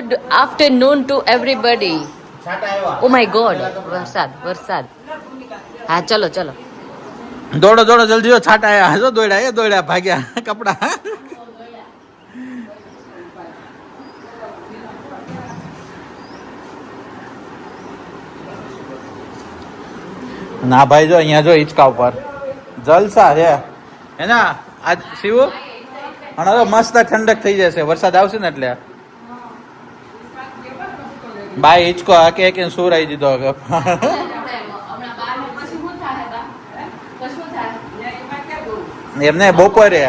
Good afternoon two everybody. Oh my God, વરસાદ. હા ચલો દોડો જલ્દી જો છાટા આયા જો દોડ્યા ભાગ્યા કપડા. ના ભાઈ જો અહીંયા જો હિંચકા ઉપર જલસા છે એના આજ શિવ હમણાં તો મસ્ત ઠંડક થઈ જશે વરસાદ આવશે ને એટલે. બાય હિંચકો કે સુર આવી દીધો હવે. એમને બપોરે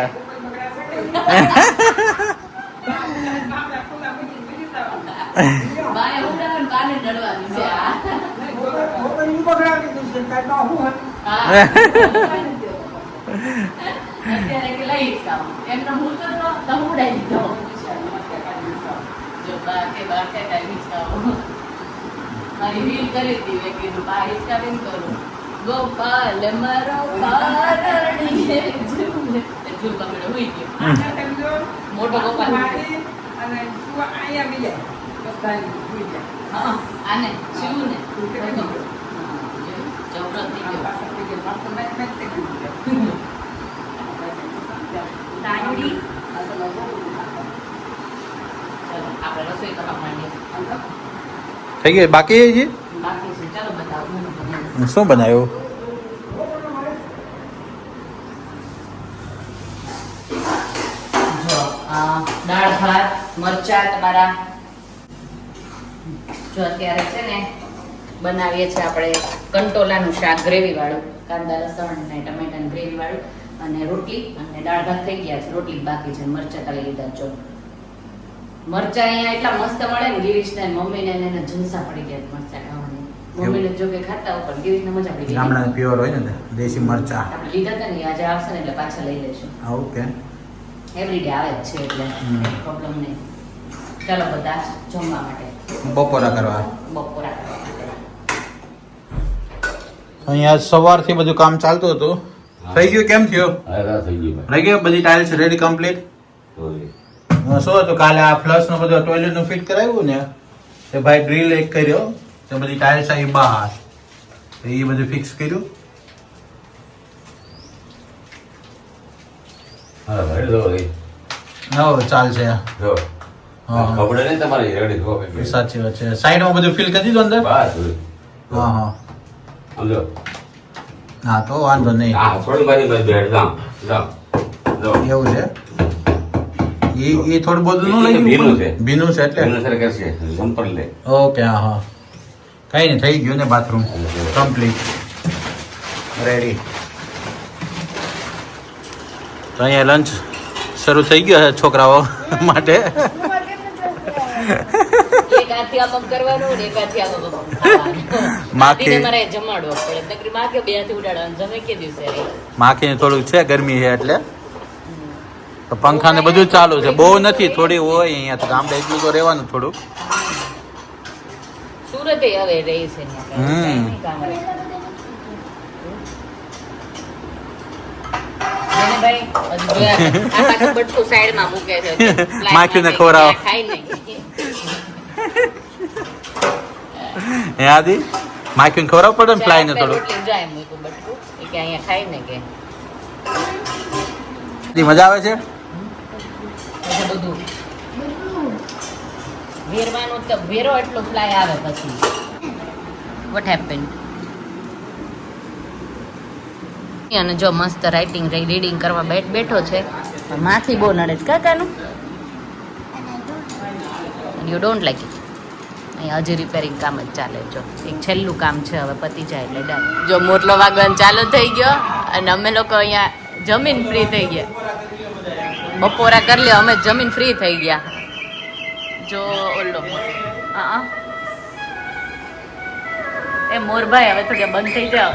ગોપાલ મારો મોટો ગોપાલ આને શિવ ને થઈ ગઈ બાકી હજી શું બનાવ્યું? દાળ ભાત મરચા તમારા. જો અત્યારે છે ને બનાવીએ છીએ આપણે કંટોલાનું શાક ગ્રેવી વાળું, કાંદા લસણ ને ટમેટાની ગ્રેવી વાળું, અને રોટલી અને દાળ ભાત થઈ ગયા છે, રોટલી બાકી છે, મરચા તળી લીધા. જો મરચા અહીંયા એટલા મસ્ત મળે ને ગિરીશને મમ્મીને એને જલસા પડી ગયા મરચા ખાવાની. મમ્મીને જો કે ખાતા ઉપર ગિરીશને મજા પડી ગઈ. ગામડાના પ્યોર હોય ને દેશી મરચા આપણે લીધા હતા ને, આજે આવશે ને એટલે પાછા લઈ લઈશું. ઓકે, એવરીડે આવે જ છે એટલે પ્રોબ્લેમ નહીં. ચાલો બધા જમવા માટે બપોરા કરવા. બપોરા કરવા માટે. અહીંયા સવારથી બધું કામ ચાલતું હતું. થઈ ગયું? કેમ થયો? થઈ ગયું બધી ટાઇલ્સ રેડી કમ્પ્લીટ. શું હતું કાલે આ ફ્લશ નું બધું ટોયલેટ નું ફિટ કરાવ્યું ને તે ભાઈ ડ્રીલ એક કર્યો તો બધી ટાઇલ્સ આવી બહાર, એ બધું ફિક્સ કર્યું. ચાલશે. સાચી વાત છે. સાઈડમાં બધું ફિલ કરી દીધું અંદર. હા તો વાંધો નહીં. એવું છે. એ થોડું બધું નું લઈ ભીનું છે એટલે ઓકે. હા કઈ નહીં, થઈ ગયું ને બાથરૂમ કમ્પ્લીટ રેડી. તો અહીંયા લંચ શરૂ થઈ ગયો છે છોકરાઓ માટે. એક હાથથી આમ કરવાનું ને એક હાથથી આમ માખી મારે જમાડવો પડે. નકરી માખી બે હાથથી ઉડાડવાનું જમે કે દિવસે માખી થોડુંક છે ગરમી છે એટલે તો પંખા ને બધું ચાલુ છે, બહુ નથી, થોડી હોય અહીંયા તો. ગામડે એટલું તો રહેવાનું થોડુંક. સુરત હવે રહી છે માખીને ખવડાવો. યાદી માખીને ખવડાવવું પડે ને ફ્લાય ને થોડું. મજા આવે છે બધું વેરવાનું તો વેરો એટલો ફ્લાય આવે પછી વોટ હેપન. અને જો મસ્ત રાઇટિંગ રીડિંગ કરવા બેઠો છે. માથી બહુ નડે છે કાકાનું. You don't like it. અહીંયા હજી રિપેરિંગ કામ જ ચાલે. જો એક છેલ્લું કામ છે, હવે પતી જાય એટલે ડન. જો મોટલો વાગવાનું ચાલુ થઈ ગયો અને અમે લોકો અહીંયા જમીન ફ્રી થઈ ગયા. બપોરા કરી લે, અમે જમીન ફ્રી થઈ ગયા. જો ઓલો એ મોરભાઈ હવે થોડી બંધ થઈ જાઓ,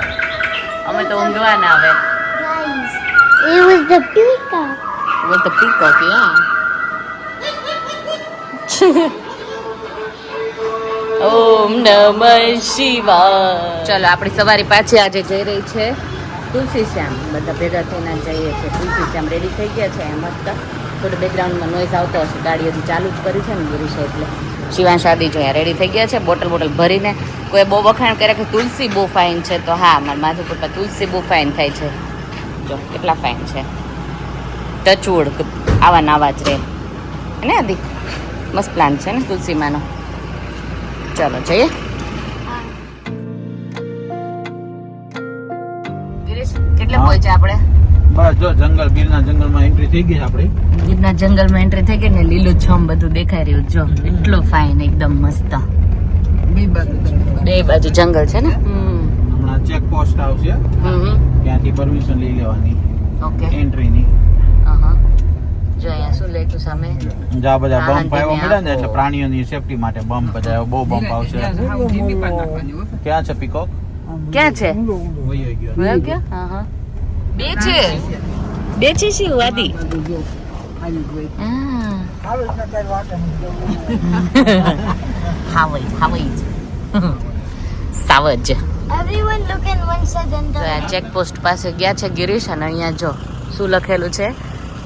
અમે તો ઊંઘવા ના આવે. It was the peacock. What the peacock, yeah. ઓમ નમઃ શિવાય. ચલો આપણી સવારી પાછી આજે જઈ રહી છે તુલસી શ્યામ. બધા ભેગા થઈને જઈએ છીએ તુલસી શ્યામ. રેડી થઈ ગયા છે મસ્ત. થોડું બેકગ્રાઉન્ડમાં નોઈઝ આવતો હશે, ગાડી હજી ચાલુ જ કરી છે ને ગિરીશ એટલે. શિવાંશ આદિ જો રેડી થઈ ગયા છે બોટલ ભરીને. કોઈ બહુ વખાણ કરે કે તુલસી બહુ ફાઇન છે, તો હા મારા માધુપુર પર તુલસી બહુ ફાઇન થાય છે. જો કેટલા ફાઇન છે. ટચવુડ આવા નાવા જ રહે ને આદિ. મસ્ત પ્લાન્ટ છે ને તુલસીમાંનો. ચલો જઈએ. ગિરીશ કેટલે પહોંચ્યા આપણે? બસ જો ગીરના જંગલમાં એન્ટ્રી થઈ ગઈ આપણે. ગીરના જંગલમાં એન્ટ્રી થઈ ગઈ ને લીલુંછમ બધું દેખાઈ રહ્યું. જો એટલું ફાઇન એકદમ મસ્ત. બે બાજુ જંગલ છે ને. હમણાં ચેક પોસ્ટ આવશે, ત્યાંથી પરમિશન લઈ લેવાની ઓકે એન્ટ્રીની. જો અહીંયા શું લખ્યું સામે? જ્યાં બધા બમ્પ આવ્યો મળે ને એટલે પ્રાણીઓની સેફટી માટે બમ્પ બધા બહુ બમ્પ આવશે. ક્યાં છે પીકોક? ક્યાં છે? વયો ગયો. વયો ગયો? હા બે છે શું આદિ? સાવજ. Everyone look in one side and the checkpost પાસે ગયા છે ગિરીશ, અને અહીંયા જો શું લખેલું છે?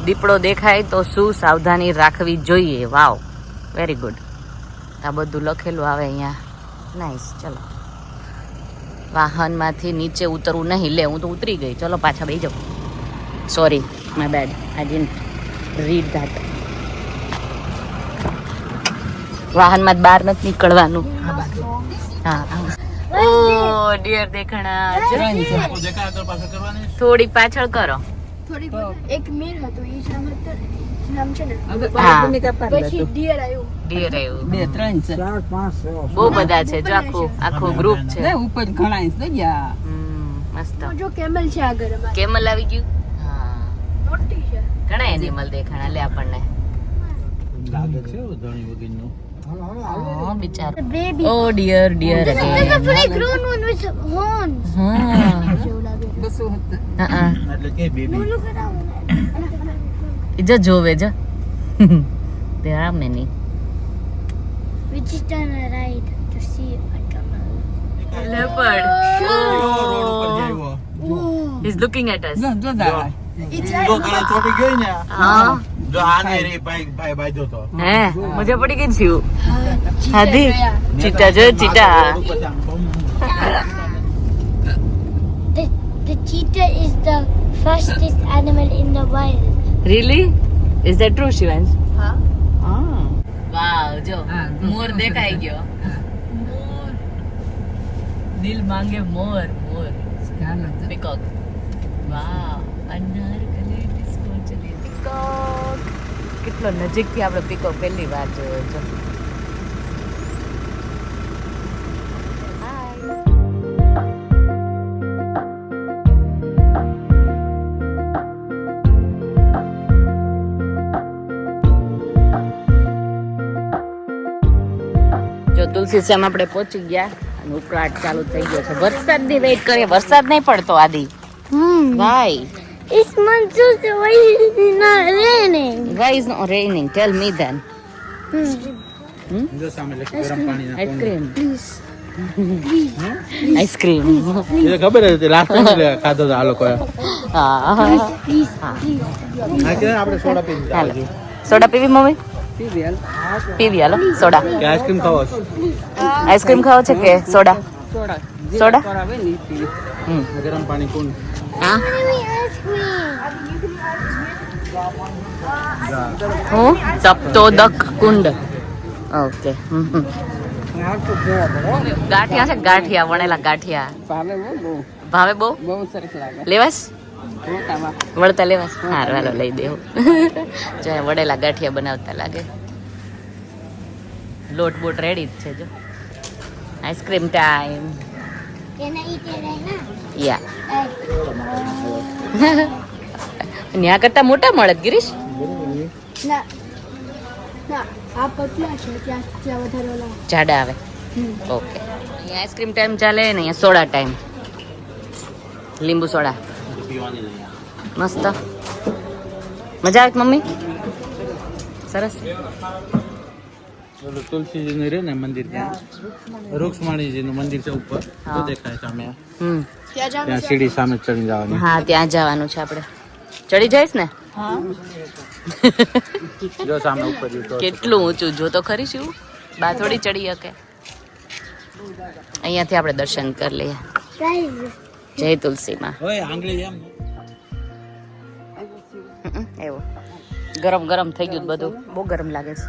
દીપડો દેખાય તો શું સાવધાની રાખવી જોઈએ. વાવ, વેરી ગુડ. આ બધું લખેલું આવે અહીંયા. નાઈસ. ચલો, વાહનમાંથી નીચે ઉતરવું નહીં. લે હું તો ઉતરી ગઈ. ચલો પાછા બેસી જાઓ. Sorry, my bad, I didn't read that. વાહનમાં બહાર નથી નીકળવાનું. હા. ઓ ડિયર દેખાણા. થોડી પાછળ કરો. એક મીર હતો એ નામ છે ને હા પછી ડિયર આવ્યું. ડિયર આવ્યું. 2 3 છે. બહુ બધા છે. જો આખું ગ્રુપ છે. ઉપર ઘણા છે ગયા. મસ્ત. જો કેમલ છે આગળ અમારે. કેમલ આવી ગયું. હા, મોટી છે. ઘણા એનિમલ દેખાણા. લે આપણને લાગે છે ધણી વગરનું. હા બિચારો. The baby. Oh dear There's a fully grown one with horns. હા જેવું લાગે. બસો હતા. હા. એટલે કે baby. Look at that one. જો જોવે જો. There are many. We just done a ride to see a camel. Leopard. Road ઉપર આવ્યો. He's looking at us. જો જા. It's જો કાલે ચોટી ગઈ ને. હા. જો આને રે ભાઈ બાંધ્યો તો. હે મુજે પડી ગઈ છું. હાદી ચીટા જો cheetah. the cheetah is the fastest animal in the wild. Really? Is that true, Shivansh? Huh? Ah. Wow, જો મોર દેખાઈ ગયો. મોર. દિલ માંગે મોર. Peacock. Wow. અનારકલી ડિસ્કો ચલી peacock. કેટલો નજીકથી આપણે peacock પહેલી વાર જોયો છે. તુલસી શ્યામ આપણે પહોંચી ગયા અને ઉકળાટ ચાલુ થઈ ગયો છે. વરસાદની વેઇટ કરીએ. વરસાદ નહીં પડતો આદિ. Why? It's monsoon, so why is it not raining? Why is not raining? Tell me then. જો સામે લખી ગરમ પાણીના Ice cream. Please. Ice cream. એ ખબર હતી લાસ્ટ ટાઈમ ખાધો તો આ લોકોએ. હા. Please. આ કે આપણે સોડા પી લીધા હાલો. હજુ. Soda PV mummy? પીવી હાલો સોડા. કે આઈસ્ક્રીમ ખાવો છે? આઈસ્ક્રીમ ખાવો છે કે સોડા? સોડા. સોડા? કરાવે ને ઈ પી. ગરમ પાણી કોણ? હા. Ice cream. હું સપ્તોદક કુંડ. ઓકે. ગાંઠિયા છે ગાંઠિયા વણેલા ગાંઠિયા. ભાવે બહુ ભાવે બહુ? બહુ સરસ લાગે. લેવાસ? મોટામાં. વળતા લેવાસ? હા હાલો લઈ દેવું. જો વડેલા ગાંઠિયા બનાવતા લાગે. લોટ બોટ રેડી જ છે જો. Ice cream time. Can I eat it right now? યા. ન્યા કરતા મોટા મળે જ, ગિરીશ. ના આ પતલા છે ત્યાં વધારે ઓલા જાડા આવે. ઓકે. અહીંયા આઈસ્ક્રીમ ટાઈમ ચાલે ને અહીંયા સોડા ટાઈમ. લીંબુ સોડા પીવાની લઈ આ. મસ્ત. મજા આવે મમ્મી? સરસ. ઓલું તુલસીજીનું રે ને મંદિર ત્યાં રૂક્ષ્મણીજીનું મંદિર છે ઉપર તો દેખાય સામે. ત્યાં સીડી સામે ચડી જવાની. હા ત્યાં જવાનું છે આપણે. ચડી જઈશ ને? જો સામે ઉપર જો તો કેટલું ઊંચું જો તો ખરી શું? બા થોડી ચડી શકે. અહીંયાથી આપણે દર્શન કરી લઈએ. Guys, જય તુલસીમાં. ઓય આંગળી એમ એવું ગરમ ગરમ થઈ ગયું બધું. બહુ ગરમ લાગે છે.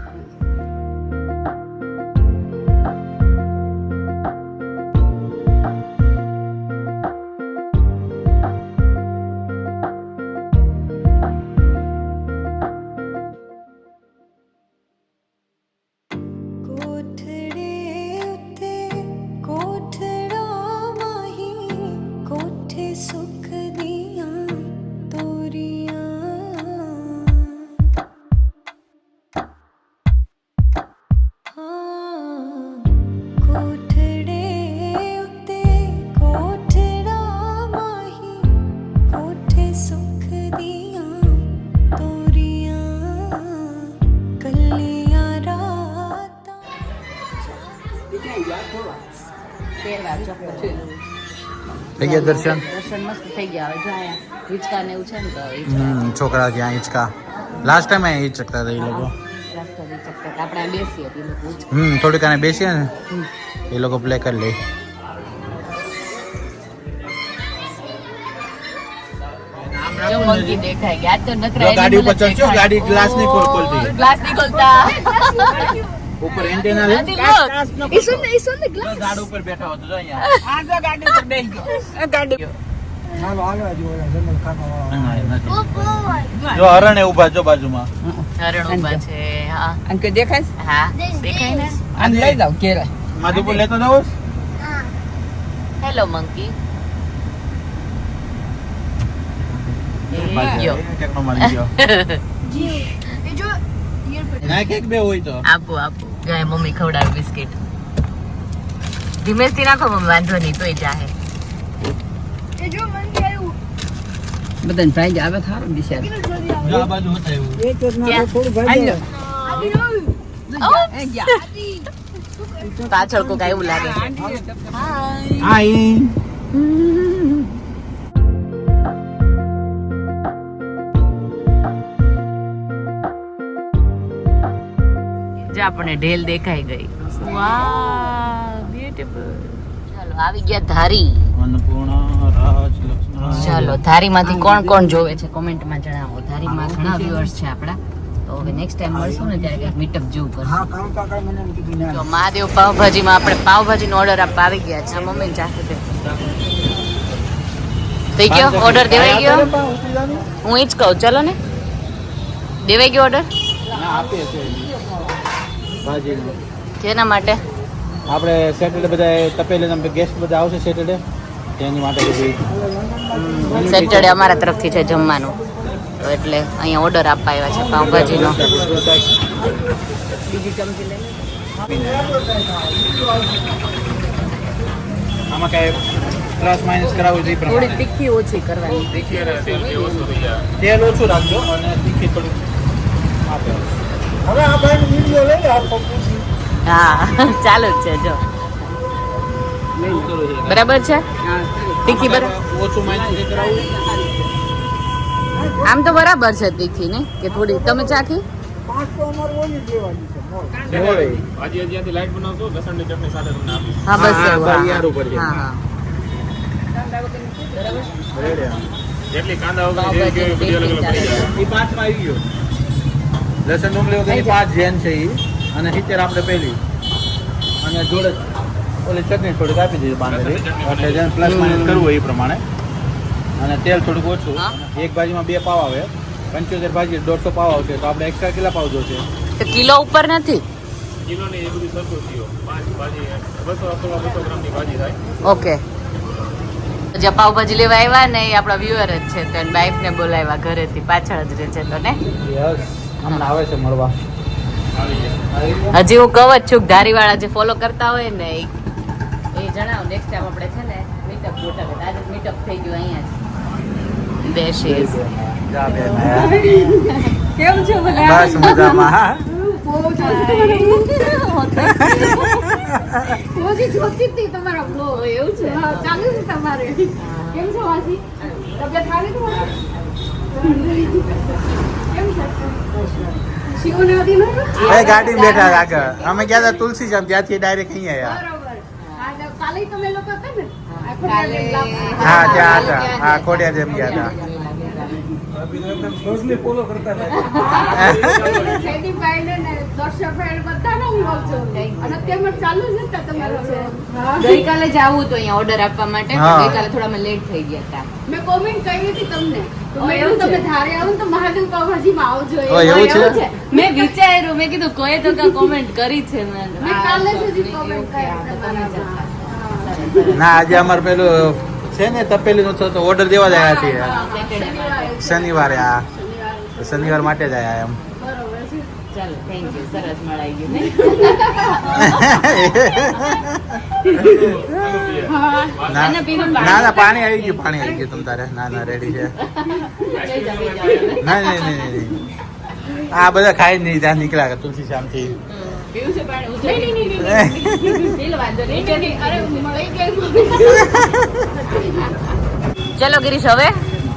થઈ ગયા દર્શન. દર્શન મસ્ત થઈ ગયા. હવે જો અહીંયા હિંચકા ને એવું છે ને તો હિંચકા છોકરા ત્યાં હિંચકા લાસ્ટ ટાઈમ અહીંયા હિંચકતા હતા એ લોકો. રસ્તો હિંચકતા હતા. આપણે અહીંયા બેસીએ તો એ લોકો હિંચકે. થોડીક આને બેસીએ ને એ લોકો પ્લે કરી લે. જો મંકી દેખાય ગયા તો નકરા ગાડી ઉપર ચડજો. ગાડી ગ્લાસ નહીં ખોલતી. ગ્લાસ નહીં ખોલતા. ઉપર એન્ટેના લે. it's on the glass. ગાડી ઉપર બેઠા હતો અહીંયા. ગાડી ઉપર બેસી ગયો. ગાડી Oh boy. જો હરણ એ ઊભા જો બાજુમાં. હરણ ઊભા છે. હા અંકે દેખાય છે? હા દેખાય ને. આને લઈ જાવ કેળા. માધુપુર લેતો જાવ. Hello monkey. ગયો. ટેકનો મારી ગયો. You ના કેક બે હોય તો આપો આપો. ગાય મમ્મી ખવડાવે બિસ્કિટ. ધીમેથી નાખો મમ્મી, વાંધો નહીં તોય જાહે. બધાને ભાઈ આવે થારું દિશા. જો આ બાજુ હતા એવું. પાછળ કોક એવું લાગે. હાય. જે આપણને ઢેલ દેખાઈ ગઈ. વાવ બ્યુટીફુલ. ચાલો આવી ગયા ધારી. અન્નપૂર્ણા રાજલક્ષ્મી. ચાલો ધારીમાંથી કોણ કોણ જોવે છે કોમેન્ટમાં જણાવો. ધારીમાં ઘણા વ્યુઅર્સ છે આપણા. તો હવે નેક્સ્ટ ટાઈમ મળશું ને ત્યારે કંઈક મીટઅપ જેવું કરશું. તો મહાદેવ પાવભાજીમાં આપણે પાવભાજીનો ઓર્ડર આપવા આવી ગયા છે. મમ્મી ચાખી દે. થઈ ગયો ઓર્ડર દેવાઈ ગયો. હું ઈ જ કહું ચલો ને. દેવાઈ ગયો ઓર્ડર. ના આપીએ છે ભાજીનો. જેના માટે આપણે સેટરડે બધા તપેલી ગેસ્ટ બધા આવશે સેટરડે તેની માટે બધી સેટરડે અમારા તરફથી છે જમવાનું. તો એટલે અહીંયા ઓર્ડર આપવા આવ્યા છે પાવભાજીનો. બીજી ચમચી લઈ. આમાં કાંઈ પ્લસ માઇનસ કરાવવું જોઈએ થોડી પ્રમાણે. તીખી ઓછી કરવાની. તેલ ઓછું રાખજો અને તીખી થોડું આપે. હા ચાલુ જ છે જો. બરાબર છે તીખી બરાબર. ઓછું માઇનસ કરાવવું. આમ તો બરાબર છે તીખી ને કે થોડી તમે ચાખી. હા બસ હા, એવું. બસ યાર ઉપર છે. હા હા એ પાંચમાં આવી ગયો. લસણ ડુંગળી વગરની 5 જેન છે ઈ અને 70 આપણે પહેલી અને જોડે ઓલી ચટણી થોડીક આપી દીધી બાંધેલી એટલે જેને પ્લસ માઇનસ કરવું હોય એ પ્રમાણે અને તેલ થોડુંક ઓછું. હા. એક ભાજીમાં 2 પાવ આવે 75 ભાજી 150 પાવ આવશે તો આપણે એક્સ્ટ્રા કેટલા પાવ જોશે? તો કિલો ઉપર નથી. ઓકે જે પાવભાજી લેવા આવ્યા ને એ આપણા વ્યુઅર જ છે. તો વાઈફ ને બોલાવ્યા ઘરેથી પાછળ જ રહે છે. તો ને યસ હમણાં આવે છે મળવા. હજી હું કહું જ છું ધારીવાળા જે ફોલો કરતા હોય ને એ જણાવો. નેક્સ્ટ ટાઈમ આપણે છે ને મીટઅપ ગોઠવે. આજે મીટઅપ થઈ ગયું અહીંયા જ દેશી. જા બેન. કેમ છો બસ મજામાં. તમારા બ્લોગ એવું છે. ચાલુ છે તમારે. કેમ છો વાસી? તબિયત સારી છે? કેમ છે? શિવને હતી ને એ ગાડી બેઠા આગળ અમે ગયા હતા તુલસી જામ ત્યાંથી ડાયરેક્ટ અહીંયા આવ્યા બરોબર હા કાલે તમે લોકો હતા ને કાલે હા ત્યાં હતા હા ખોડિયા જેમ ગયા હતા જયદીપભાઈ ને દર્શકભાઈ બધાને હું બોલું છું અને તેમાં ચાલુ જ હતા તમારો ગઈકાલે જ આવું હતું અહીંયા ઓર્ડર આપવા માટે પણ હા. ગઈકાલે થોડા અમે લેટ થઈ ગયા હતા. મેં કોમેન્ટ કરી હતી તમને તો મેં એવું કીધું છે? તમે ધારે આવો ને તો મહાદેવ પાવભાજીમાં આવજો ઓ, એવું. એવું છે? મેં વિચાર્યું મેં કીધું કોઈ તો કોમેન્ટ કરી છે મેં મેં કાલે જ હજી એવું comment કે કરી આ તો તમે જ હતા. તમારા. ના આજે અમારે પેલું છે ને તપેલી નો તો ઓર્ડર દેવા જ આવ્યા છીએ Saturday માટે. શનિવારે આ શનિવાર માટે જ આવ્યા એમ બરોબર છે. ચાલો થેન્ક યુ સરસ મળાઈ ગયું નહીં? ના ના, પીરું પાણી. ના પાણી આવી ગયું તમ તારે ના ના રેડી છે લઈ જાઓ, લઈ જાઓ. ના નહીં આ બધા ખાઈ નહીં ત્યાં નીકળ્યા તુલસી શ્યામથી પીવું છે પાણી? ઊંચો નહીં, નહીં, નહીં, પી લો, વાંધો નહીં. નહીં, નહીં, અરે મળી ગઈ ચલો ગિરીશ હવે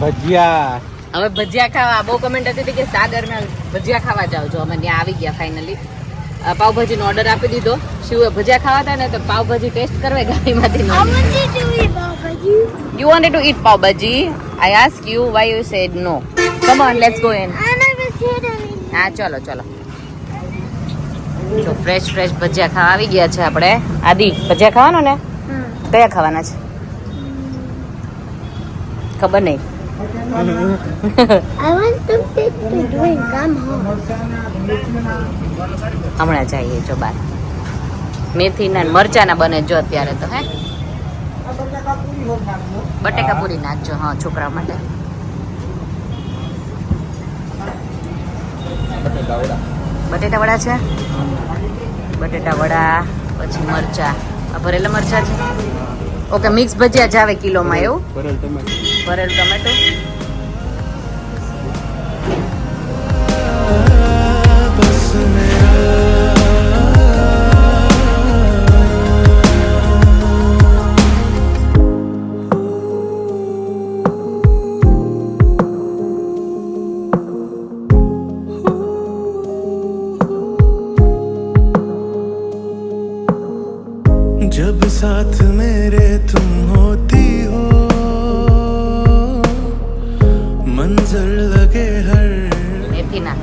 ભજીયા હવે ભજીયા ખાવા બહુ કમેન્ટ હતી હતી કે સાગરના ભજીયા ખાવા જાવ જો અમે ત્યાં આવી ગયા ફાઇનલી પાવભાજીનો ઓર્ડર આપી દીધો શિવે ભજીયા ખાવા હતા ને તો પાવભાજી ટેસ્ટ કરવા ગાડીમાંથી I wanted to eat Babaji. You wanted to eat pav bhaji I ask you why you said no come on let's go in I never said anything. હા ચલો ચલો જો ફ્રેશ ભજીયા ખાવા આવી ગયા છે આપણે આદિ ભજીયા ખાવાનો ને કયા ખાવાના છે ખબર નહીં I want something to drink. I'm home. હમણાં જઈએ જો બાર મેથીના ને મરચાના બને જો અત્યારે તો હે બટેકા પૂરી નાખજો હા છોકરાઓ માટે બટેટા વડા છે બટેટા વડા પછી મરચા આ ભરેલા મરચા છે ઓકે મિક્સ ભજીયા જ આવે કિલોમાં એવું ભરેલ ટમેટો जब साथ मेरे तुम होती हो मंजर लगे हर મેથીના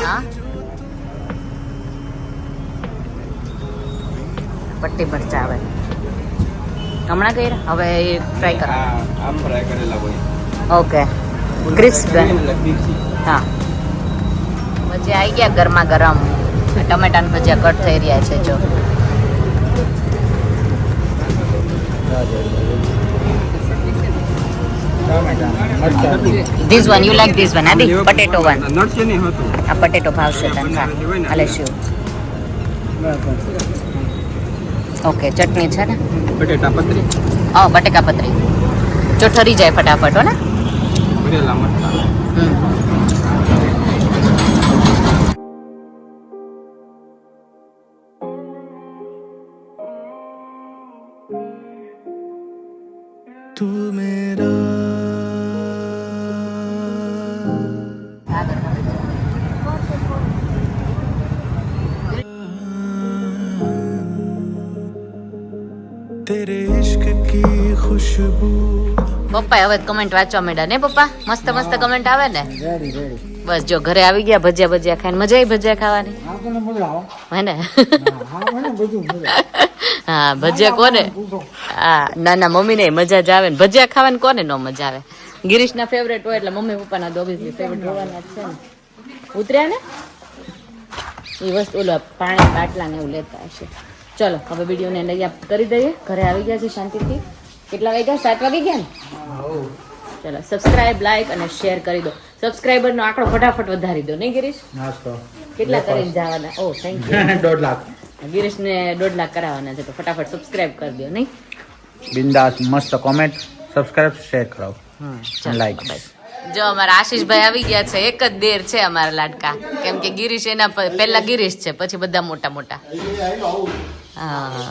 હા પટ્ટી મરચા આવે હમણાં કઈ હવે ફ્રાય કરો આમ ફ્રાય કરેલા હોય ઓકે ક્રિસ્પ હા ભજીયા આવી ગયા ગરમા ગરમ ટમેટાના ભજીયા કટ થઈ રહ્યા છે જો this one you like this one આદિ પટેટો વન નડશે નહીં હતું આ પટેટો ભાવશે તને ખા હાલે શિવ ઓકે ચટણી છે ને બટેટા પતરી હા બટેકા પતરી જો ઠરી જાય ફટાફટ હો ને ભરેલા મરચાં હમ तू मेरा तेरे इश्क की खुशबू પપ્પા હવે કમેન્ટ વાંચવા માંડ્યા ને પપ્પા મસ્ત મસ્ત કમેન્ટ આવે ને બસ જો ઘરે આવી ગયા ભજીયા ખાઈને મજા આવી ભજીયા ખાવાની હે ને હા ભજીયા કોને હા ના ના મમ્મી ને મજા જ આવે ને ભજીયા ખાવાની કોને નો મજા આવે ગિરીશ ના ફેવરેટ હોય એટલે મમ્મી પપ્પા ના ઓબ્વિયસલી ફેવરેટ હોવાના જ છે ને ઉતર્યા ને એ વસ્તુ ઓલો પાણી બાટલા ને એવું લેતા હશે ચલો હવે વિડીયો ને લઈ કરી દઈએ ઘરે આવી ગયા છે શાંતિથી કેટલા વાગ્યા 7 વાગી ગયા ને ચલો સબસ્ક્રાઇબ લાઈક અને શેર કરી દો સબસ્ક્રાઇબર નો આંકડો ફટાફટ વધારી દો નહીં ગિરીશ નાસ્તો કેટલા કરીને જવાના ઓ થેન્ક યુ 1.5 લાખ ગિરીશ ને 1.5 લાખ કરાવવાના છે તો ફટાફટ સબસ્ક્રાઇબ કરી દો નહીં બિંદાસ મસ્ત કોમેન્ટ સબસ્ક્રાઇબ શેર કરાવો ચાલો, Like. bye. જો અમારા આશીષભાઈ આવી ગયા છે એક જ દેર છે અમારા લાડકા કેમ કે ગિરીશ એના પહેલા ગિરીશ છે પછી બધા મોટા મોટા હા